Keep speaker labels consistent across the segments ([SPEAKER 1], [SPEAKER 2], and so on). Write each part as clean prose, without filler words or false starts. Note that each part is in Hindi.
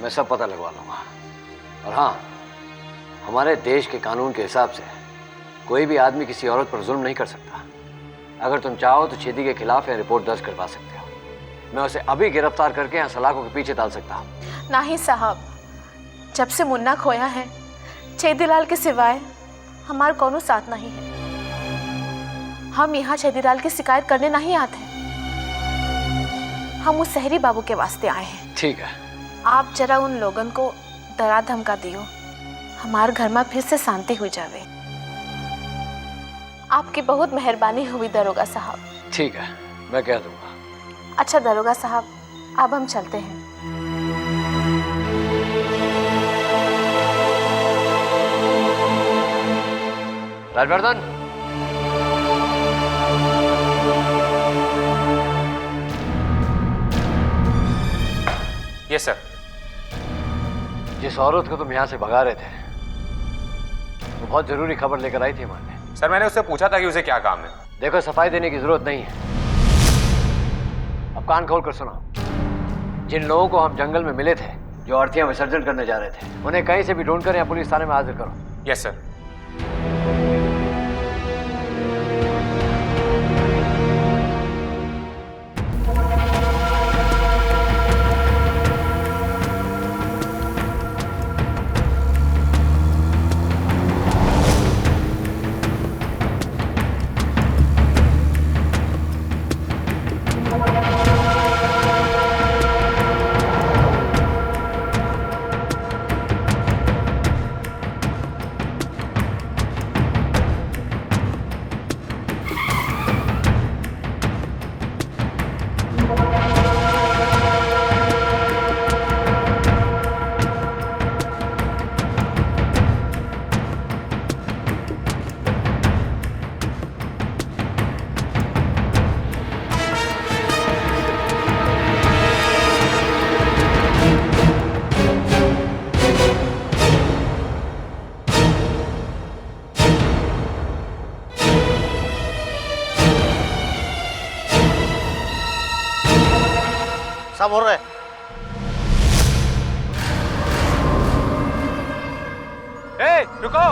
[SPEAKER 1] मैं सब पता लगवा लूंगा। और हाँ, हमारे देश के कानून के हिसाब से कोई भी आदमी किसी औरत पर जुल्म नहीं कर सकता। अगर तुम चाहो तो छेदी के खिलाफ या रिपोर्ट दर्ज करवा सकते हो। मैं उसे अभी गिरफ्तार करके यहाँ सलाखों के पीछे डाल सकता हूँ।
[SPEAKER 2] नहीं साहब, जब से मुन्ना खोया है छेदीलाल के सिवाय हमारा कोनो साथ नहीं है। हम यहाँ छेदीलाल की शिकायत करने नहीं आते, हम उस शहरी बाबू के वास्ते आए हैं।
[SPEAKER 1] ठीक है,
[SPEAKER 2] आप जरा उन लोगन को डरा धमका दियो, हमारे घर में फिर से शांति हो जावे। आपकी बहुत मेहरबानी हुई दरोगा साहब।
[SPEAKER 1] ठीक है, मैं कह दूंगा।
[SPEAKER 2] अच्छा दरोगा साहब, अब हम चलते हैं।
[SPEAKER 1] Rajvardhan,
[SPEAKER 3] yes sir.
[SPEAKER 1] जिस औरत को तुम यहाँ से भगा रहे थे वो बहुत जरूरी खबर लेकर आई थी हमारे।
[SPEAKER 3] सर मैंने उससे पूछा था कि उसे क्या काम है।
[SPEAKER 1] देखो, सफाई देने की जरूरत नहीं है, अब कान खोल कर सुनो। जिन लोगों को हम जंगल में मिले थे जो अर्थीयां विसर्जन करने जा रहे थे, उन्हें कहीं से भी ढूंढकर यहाँ पुलिस थाने में हाजिर करो।
[SPEAKER 3] Yes sir.
[SPEAKER 4] सब हो रहा है।
[SPEAKER 3] ए, रुको।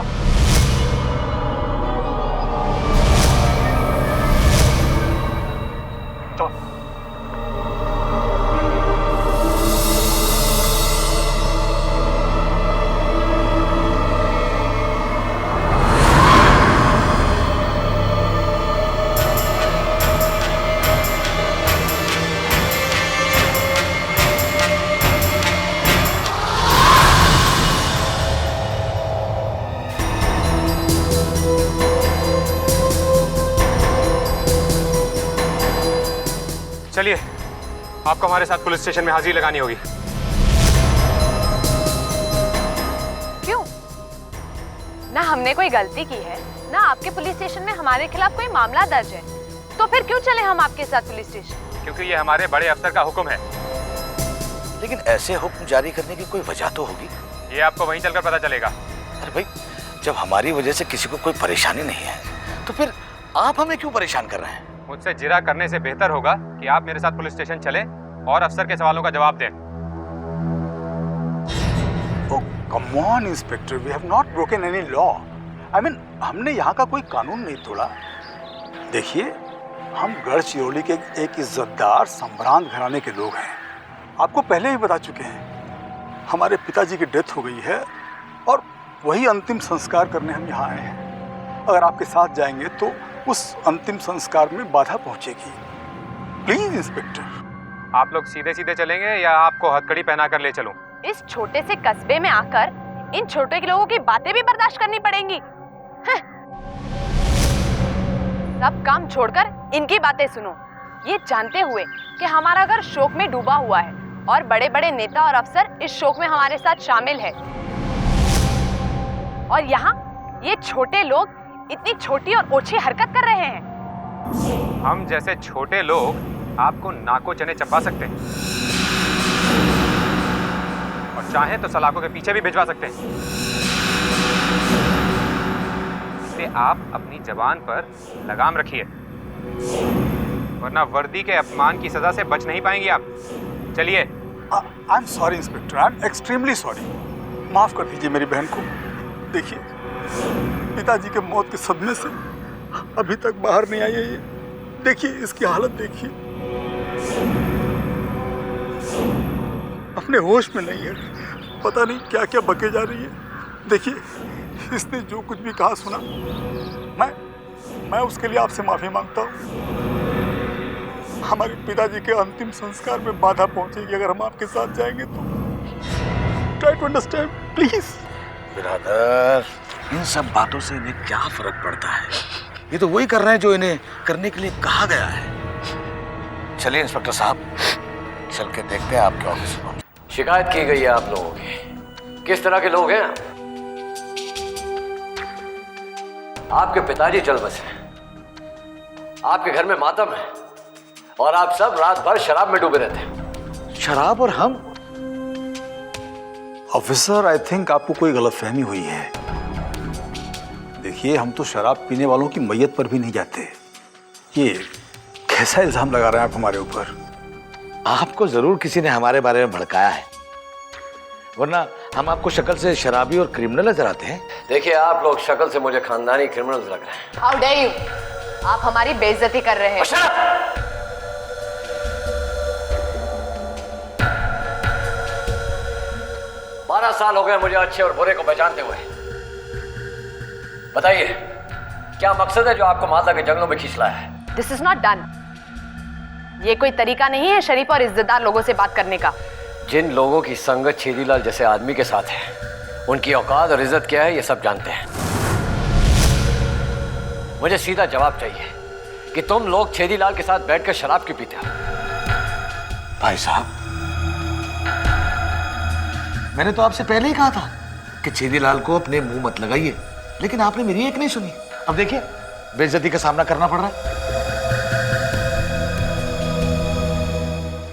[SPEAKER 3] चलिए, आपको हमारे साथ पुलिस स्टेशन में हाजिरी लगानी होगी।
[SPEAKER 2] क्यों? ना हमने कोई गलती की है, ना आपके पुलिस स्टेशन में हमारे खिलाफ कोई मामला दर्ज है, तो फिर क्यों चले हम आपके साथ पुलिस स्टेशन?
[SPEAKER 3] क्योंकि ये हमारे बड़े अफसर का हुक्म है।
[SPEAKER 4] लेकिन ऐसे हुक्म जारी करने की कोई वजह तो होगी।
[SPEAKER 3] ये आपको वहीं चलकर पता चलेगा।
[SPEAKER 4] अरे भाई, जब हमारी वजह से किसी को कोई परेशानी नहीं है तो फिर आप हमें क्यों परेशान कर रहे हैं?
[SPEAKER 3] मुझसे जिरा करने से बेहतर होगा कि आप मेरे साथ पुलिस स्टेशन चलें और अफसर के सवालों का जवाब दें।
[SPEAKER 5] Oh, come on, inspector, we have not broken any law. I mean, हमने यहाँ का कोई कानून नहीं तोड़ा। देखिए, हम गढ़चिरौली के एक इज्जतदार संभ्रांत घराने के लोग हैं। आपको पहले ही बता चुके हैं, हमारे पिताजी की डेथ हो गई है और वही अंतिम संस्कार करने हम यहाँ आए हैं। अगर आपके साथ जाएंगे तो उस अंतिम संस्कार में बाधा पहुँचेगी। Please inspector.
[SPEAKER 3] आप लोग सीधे सीधे चलेंगे या आपको हथकड़ी पहना कर ले चलूं?
[SPEAKER 2] इस छोटे से कस्बे में आकर इन छोटे के लोगों की बातें भी बर्दाश्त करनी पड़ेंगी। सब काम छोड़कर इनकी बातें सुनो, ये जानते हुए कि हमारा घर शोक में डूबा हुआ है और बड़े बड़े नेता और अफसर इस शोक में हमारे साथ शामिल है। और यहाँ ये छोटे लोग इतनी छोटी और ओछी हरकत कर रहे हैं।
[SPEAKER 3] हम जैसे छोटे लोग आपको नाको चने चबा सकते हैं और चाहें तो सलाखों के पीछे भी भिजवा सकते हैं। इसलिए आप अपनी जबान पर लगाम रखिए, वरना वर्दी के अपमान की सजा से बच नहीं पाएंगी आप। चलिए।
[SPEAKER 5] I am sorry inspector, I am extremely sorry. माफ कर दीजिए मेरी बहन को। देखिए, पिताजी के मौत के सदमे से अभी तक बाहर नहीं आई है ये। देखिए इसकी हालत देखिए, अपने होश में नहीं है, पता नहीं क्या क्या बके जा रही है। देखिए, इसने जो कुछ भी कहा सुना, मैं उसके लिए आपसे माफी मांगता हूँ। हमारे पिताजी के अंतिम संस्कार में बाधा पहुंचेगी अगर हम आपके साथ जाएंगे तो। Try to understand please.
[SPEAKER 4] Brother, इन सब बातों से इन्हें क्या फर्क पड़ता है? ये तो वही कर रहे हैं जो इन्हें करने के लिए कहा गया है। चलिए इंस्पेक्टर साहब, चल के देखते हैं आपके ऑफिस में।
[SPEAKER 1] शिकायत की गई है आप लोगों की। किस तरह के लोग हैं? आपके पिताजी चल बसे, आपके घर में मातम है और आप सब रात भर शराब में डूबे रहते हैं।
[SPEAKER 4] शराब और हम?
[SPEAKER 5] ऑफिसर, आई थिंक आपको कोई गलतफहमी हुई है। देखिए, हम तो शराब पीने वालों की मैयत पर भी नहीं जाते। ये कैसा इल्जाम लगा रहे हैं आप हमारे ऊपर?
[SPEAKER 4] आपको जरूर किसी ने हमारे बारे में भड़काया है, वरना हम आपको शक्ल से शराबी और क्रिमिनल नजर आते हैं।
[SPEAKER 1] देखिए, आप लोग शक्ल से मुझे खानदानी क्रिमिनल्स लग रहे हैं।
[SPEAKER 6] How dare you! आप हमारी बेइज्जती कर रहे हैं।
[SPEAKER 1] 12 साल हो गए मुझे अच्छे और बुरे को पहचानते हुए। बताइए, क्या मकसद है जो आपको माता के जंगलों में खींच लाया है?
[SPEAKER 6] This is not done. ये कोई तरीका नहीं है शरीफ और इज्जतदार लोगों से बात करने का।
[SPEAKER 1] जिन लोगों की संगत छेदीलाल जैसे आदमी के साथ है, उनकी औकात और इज्जत क्या है ये सब जानते हैं। मुझे सीधा जवाब चाहिए कि तुम लोग छेदीलाल के साथ बैठकर शराब क्यों पीते हो?
[SPEAKER 4] भाई साहब, मैंने तो आपसे पहले ही कहा था कि छेदीलाल को अपने मुंह मत लगाइए, लेकिन आपने मेरी एक नहीं सुनी। अब देखिए, बेइज्जती का सामना करना पड़ रहा है।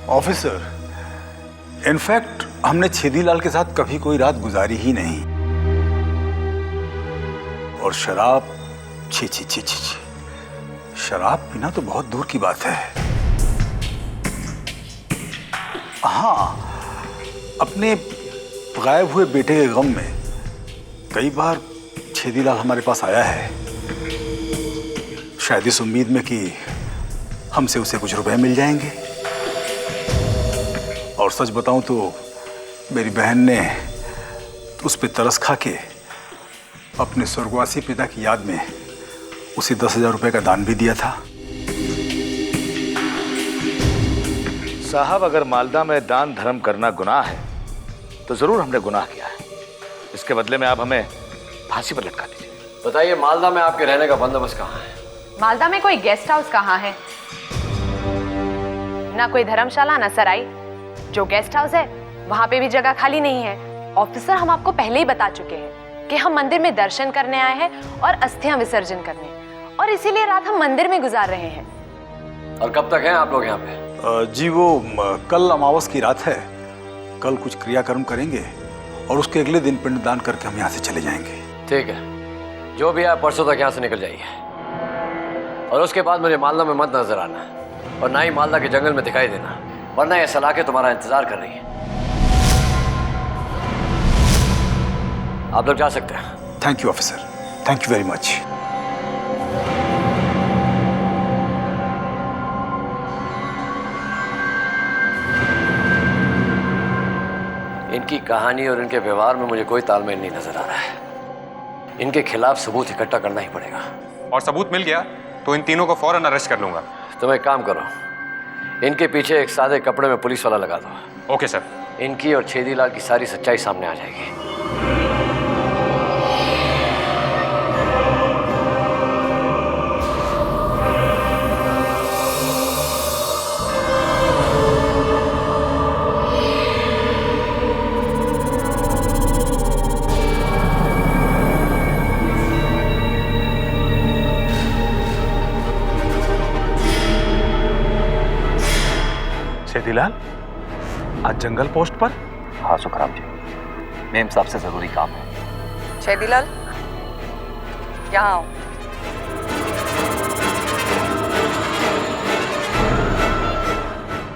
[SPEAKER 5] ऑफिसर, इनफैक्ट हमने छेदीलाल के साथ कभी कोई रात गुजारी ही नहीं। और शराब, छी छी छी छी छी, शराब पीना तो बहुत दूर की बात है। हाँ, अपने गायब हुए बेटे के गम में कई बार छेदीलाल हमारे पास आया है, शायद इस उम्मीद में कि हमसे उसे कुछ रुपए मिल जाएंगे। और सच बताऊं तो मेरी बहन ने उस पे तरस खा के अपने स्वर्गवासी पिता की याद में उसे 10,000 रुपए का दान भी दिया था।
[SPEAKER 4] साहब, अगर मालदा में दान धर्म करना गुनाह है तो जरूर हमने गुनाह किया है। इसके बदले में आप हमें फांसी पर लटका दीजिए।
[SPEAKER 1] बताइए, मालदा में आपके रहने का बंदोबस्त कहाँ है?
[SPEAKER 6] मालदा में कोई गेस्ट हाउस कहाँ है? ना कोई धर्मशाला, ना सराय। जो गेस्ट हाउस है वहां पे भी जगह खाली नहीं है। ऑफिसर, हम आपको पहले ही बता चुके हैं कि हम मंदिर में दर्शन करने आए हैं और अस्थियां विसर्जन करने, और इसीलिए रात हम मंदिर में गुजार रहे हैं।
[SPEAKER 1] और कब तक हैं आप लोग यहाँ पे?
[SPEAKER 5] जी, वो कल अमावस की रात है। कल कुछ क्रियाकर्म करेंगे और उसके अगले दिन पिंडदान करके हम यहाँ से चले जाएंगे।
[SPEAKER 1] ठीक है, जो भी है परसों तक यहाँ से निकल जाइए। और उसके बाद मुझे मालदा में मत नजर आना, और ना ही मालदा के जंगल में दिखाई देना, वरना ये सलाखें तुम्हारा इंतजार कर रही है। आप लोग जा सकते हैं।
[SPEAKER 5] Thank you officer, thank you very much.
[SPEAKER 1] इनकी कहानी और इनके व्यवहार में मुझे कोई तालमेल नहीं नजर आ रहा है। इनके खिलाफ सबूत इकट्ठा करना ही पड़ेगा।
[SPEAKER 3] और सबूत मिल गया तो इन तीनों को फौरन अरेस्ट कर लूंगा।
[SPEAKER 1] तुम एक काम करो, इनके पीछे एक सादे कपड़े में पुलिस वाला लगा दो।
[SPEAKER 3] Okay sir.
[SPEAKER 1] इनकी और छेदीलाल की सारी सच्चाई सामने आ जाएगी।
[SPEAKER 5] छेदीलाल, आज जंगल पोस्ट पर?
[SPEAKER 7] हाँ सुखराम जी, मेम साहब से जरूरी काम है।
[SPEAKER 6] छेदीलाल, यहाँ आओ।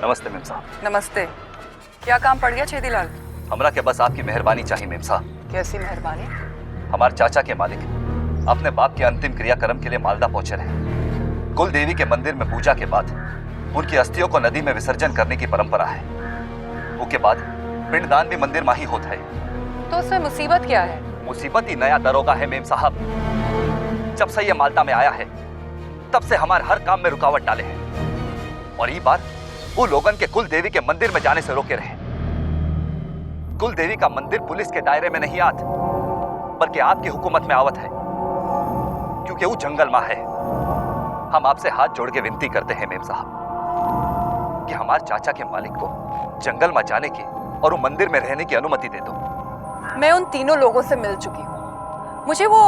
[SPEAKER 7] नमस्ते मेम साहब।
[SPEAKER 6] नमस्ते।
[SPEAKER 8] क्या काम पड़ गया छेदीलाल?
[SPEAKER 7] हमरा के बस आपकी मेहरबानी चाहिए मेम साहब।
[SPEAKER 8] कैसी मेहरबानी?
[SPEAKER 7] हमारे चाचा के मालिक अपने बाप के अंतिम क्रियाक्रम के लिए मालदा पहुंचे रहे। कुल देवी के मंदिर में पूजा के बाद उनकी अस्थियों को नदी में विसर्जन करने की परंपरा है। उसके बाद पिंडदान भी मंदिर में ही होता है।
[SPEAKER 8] तो उसमें मुसीबत क्या है?
[SPEAKER 7] मुसीबत ही नया दरोगा है मेम साहब। जब से ये मालदा में आया है तब से हमारे हर काम में रुकावट डाले हैं और ये बार वो लोगन के कुल देवी के मंदिर में जाने से रोके रहे। कुल देवी का मंदिर पुलिस के दायरे में नहीं आत बल्कि आपकी हुकूमत में आवत है क्योंकि वो जंगल में है। हम आपसे हाथ जोड़ के विनती करते हैं मेम साहब कि हमारे चाचा के मालिक को जंगल में जाने की और वो मंदिर में रहने की अनुमति दे दो।
[SPEAKER 8] मैं उन तीनों लोगों से मिल चुकी हूँ, मुझे वो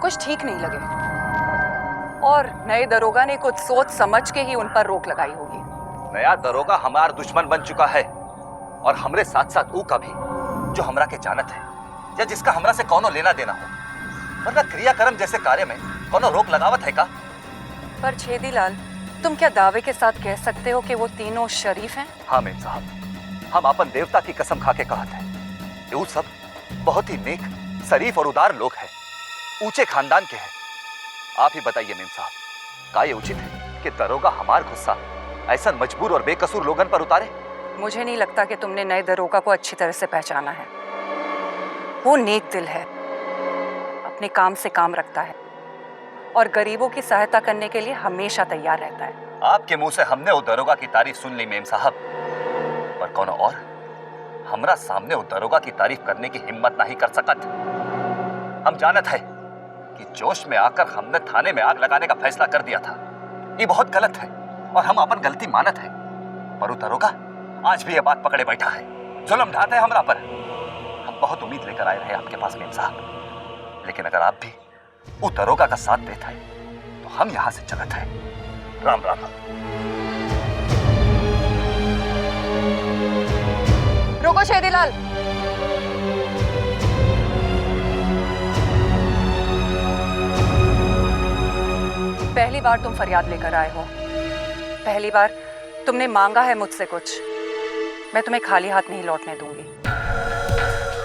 [SPEAKER 8] कुछ ठीक नहीं लगे और नए दरोगा ने कुछ सोच समझ के ही उन पर रोक लगाई होगी।
[SPEAKER 7] नया दरोगा हमारा दुश्मन बन चुका है और हमरे साथ साथ वो का भी जो हमरा के जानत है या जिसका हमरा से कौनो लेना देना हो, वरना क्रियाक्रम जैसे कार्य में कौनो रोक लगावत है का?
[SPEAKER 8] पर छेदीलाल, तुम क्या दावे के साथ कह सकते हो कि वो तीनों शरीफ हैं?
[SPEAKER 7] हाँ मेम साहब, हम अपन देवता की कसम खा के कहत हैं ये वो सब बहुत ही नेक, शरीफ और उदार लोग हैं, ऊंचे खानदान के हैं। आप ही बताइए मेम साहब, का ये उचित है कि दरोगा हमार गुस्सा ऐसा मजबूर और बेकसूर लोगन पर उतारे?
[SPEAKER 8] मुझे नहीं लगता कि तुमने नए दरोगा को अच्छी तरह से पहचाना है। वो नेक दिल है, अपने काम से काम रखता है और गरीबों की सहायता करने के लिए हमेशा तैयार रहता है।
[SPEAKER 7] आपके मुंह से हमने वो दरोगा की तारीफ सुन ली मेम साहब, पर कौन और हमरा सामने वो दरोगा की तारीफ करने की हिम्मत नहीं कर सकत। हम जानत है कि जोश में आकर हमने थाने में आग लगाने का फैसला कर दिया था। ये बहुत गलत है और हम अपन गलती मानत है, पर वो दरोगा आज भी ये बात पकड़े बैठा है, जुल्म ढाते हैं हमरा पर। हम बहुत उम्मीद लेकर आए रहे आपके पास मेम साहब, लेकिन अगर आप भी वो दरोगा का साथ देता है तो हम यहां से चलत है। राम राम।
[SPEAKER 8] रुको छेदीलाल, पहली बार तुम फरियाद लेकर आए हो, पहली बार तुमने मांगा है मुझसे कुछ। मैं तुम्हें खाली हाथ नहीं लौटने दूंगी।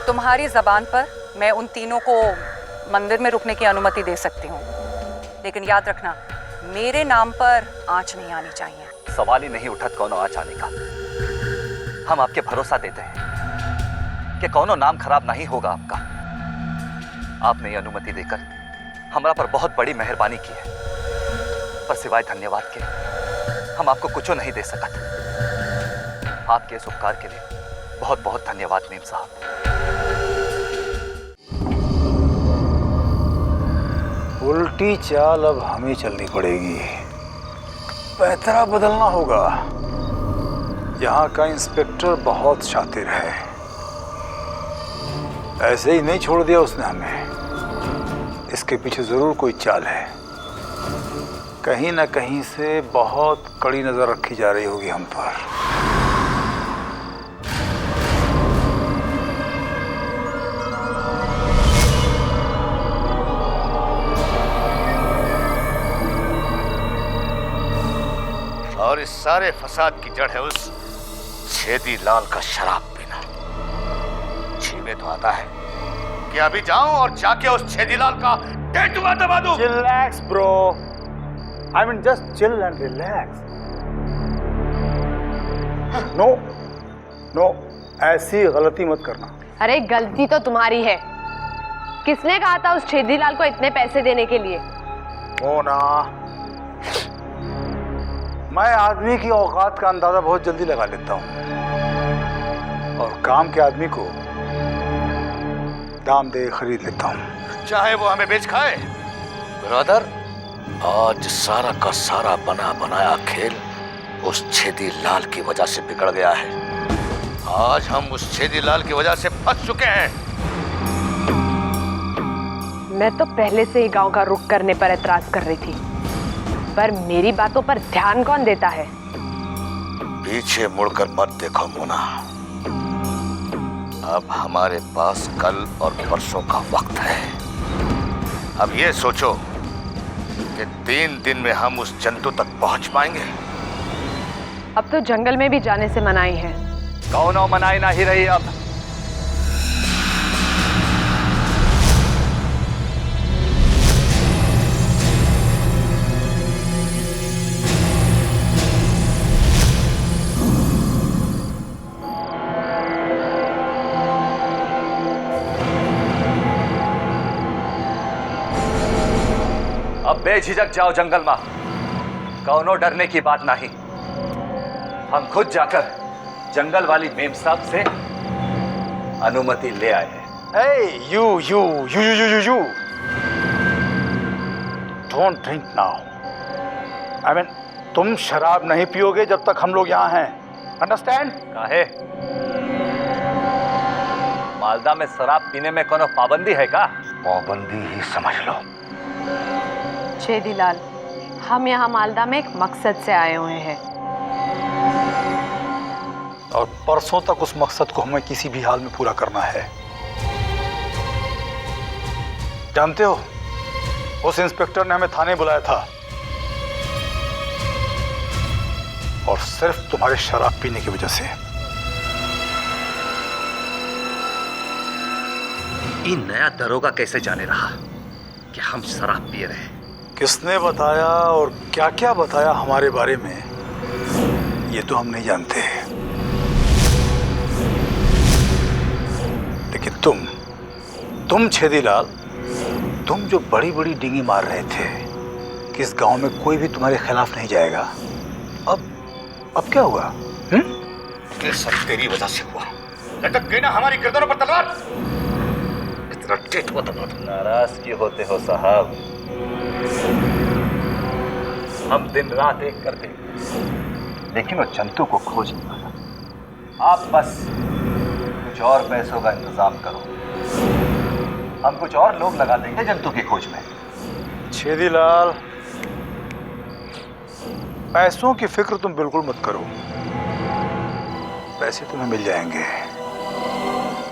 [SPEAKER 8] तुम्हारी जबान पर मैं उन तीनों को मंदिर में रुकने की अनुमति दे सकती हूँ, लेकिन याद रखना मेरे नाम पर आंच नहीं आनी चाहिए।
[SPEAKER 7] सवाल ही नहीं उठत कौनो आंच आने का। हम आपके भरोसा देते हैं कि कौनो नाम खराब नहीं होगा आपका। आपने ये अनुमति देकर हमरा पर बहुत बड़ी मेहरबानी की है, पर सिवाय धन्यवाद के हम आपको कुछ नहीं दे सकत। आपके इस उपकार के लिए बहुत बहुत धन्यवाद मेम साहब।
[SPEAKER 5] उल्टी चाल अब हमें चलनी पड़ेगी, पैतरा बदलना होगा। यहाँ का इंस्पेक्टर बहुत शातिर है, ऐसे ही नहीं छोड़ दिया उसने हमें। इसके पीछे जरूर कोई चाल है, कहीं ना कहीं से बहुत कड़ी नजर रखी जा रही होगी हम पर।
[SPEAKER 4] और इस सारे फसाद की जड़ है उस छेदीलाल का शराब पीना। जी में तो आता है कि अभी जाऊं और जाके उस छेदीलाल का टेटुआ दबा दूं।
[SPEAKER 5] Relax, bro. I mean, just chill and relax. No, no, ऐसी गलती मत करना।
[SPEAKER 6] अरे गलती तो तुम्हारी है। किसने कहा था उस छेदीलाल को इतने पैसे देने के लिए?
[SPEAKER 5] मोना, मैं आदमी की औकात का अंदाजा बहुत जल्दी लगा लेता हूँ और काम के आदमी को दाम दे खरीद लेता हूँ,
[SPEAKER 4] चाहे वो हमें बेच खाए। ब्रदर, आज सारा का सारा बना बनाया खेल उस छेदीलाल की वजह से बिगड़ गया है। आज हम उस छेदीलाल की वजह से फंस चुके हैं।
[SPEAKER 6] मैं तो पहले से ही गांव का रुख करने पर एतराज कर रही थी, पर मेरी बातों पर ध्यान कौन देता है?
[SPEAKER 4] पीछे मुड़कर मत देखो मोना, अब हमारे पास कल और परसों का वक्त है। अब ये सोचो कि 3 दिन में हम उस जंतु तक पहुंच पाएंगे।
[SPEAKER 6] अब तो जंगल में भी जाने से मनाही है।
[SPEAKER 7] कौनो मनाई ना ही रही अब। अब बेझिझक जाओ जंगल में, कौनो डरने की बात नहीं। हम खुद जाकर जंगल वाली मेम साहब से अनुमति ले आए हैं।
[SPEAKER 5] Hey, you. Don't drink now. I mean, तुम शराब नहीं पियोगे जब तक हम लोग यहाँ हैं। Understand?
[SPEAKER 7] काहे? मालदा में शराब पीने में कोनो पाबंदी है का?
[SPEAKER 5] पाबंदी ही समझ लो।
[SPEAKER 6] छेदीलाल, हम यहाँ मालदा में एक मकसद से आए हुए हैं।
[SPEAKER 5] और परसों तक उस मकसद को हमें किसी भी हाल में पूरा करना है। जानते हो, उस इंस्पेक्टर ने हमें थाने बुलाया था और सिर्फ तुम्हारे शराब पीने की वजह से।
[SPEAKER 7] ये नया दरोगा कैसे जाने रहा कि हम शराब पी रहे हैं?
[SPEAKER 5] किसने बताया और क्या क्या बताया हमारे बारे में, ये तो हम नहीं जानते। लेकिन तुम छेदीलाल, तुम जो बड़ी बड़ी डिंगी मार रहे थे कि इस गांव में कोई भी तुम्हारे खिलाफ नहीं जाएगा, अब क्या हुआ?
[SPEAKER 4] ये सब तेरी वजह से हुआ। लटक गई ना हमारी गर्दनों पर तलवार। इतना टेट हुआ तलवार।
[SPEAKER 7] नाराज क्यों होते हो साहब? हम दिन रात एक करते, लेकिन वो जंतु को खोज नहीं पाया। आप बस कुछ और पैसों का इंतजाम करो, हम कुछ और लोग लगा देंगे जंतु की खोज में।
[SPEAKER 5] छेदीलाल, पैसों की फिक्र तुम बिल्कुल मत करो, पैसे तुम्हें मिल जाएंगे।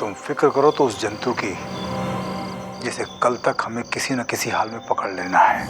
[SPEAKER 5] तुम फिक्र करो तो उस जंतु की जिसे कल तक हमें किसी न किसी हाल में पकड़ लेना है।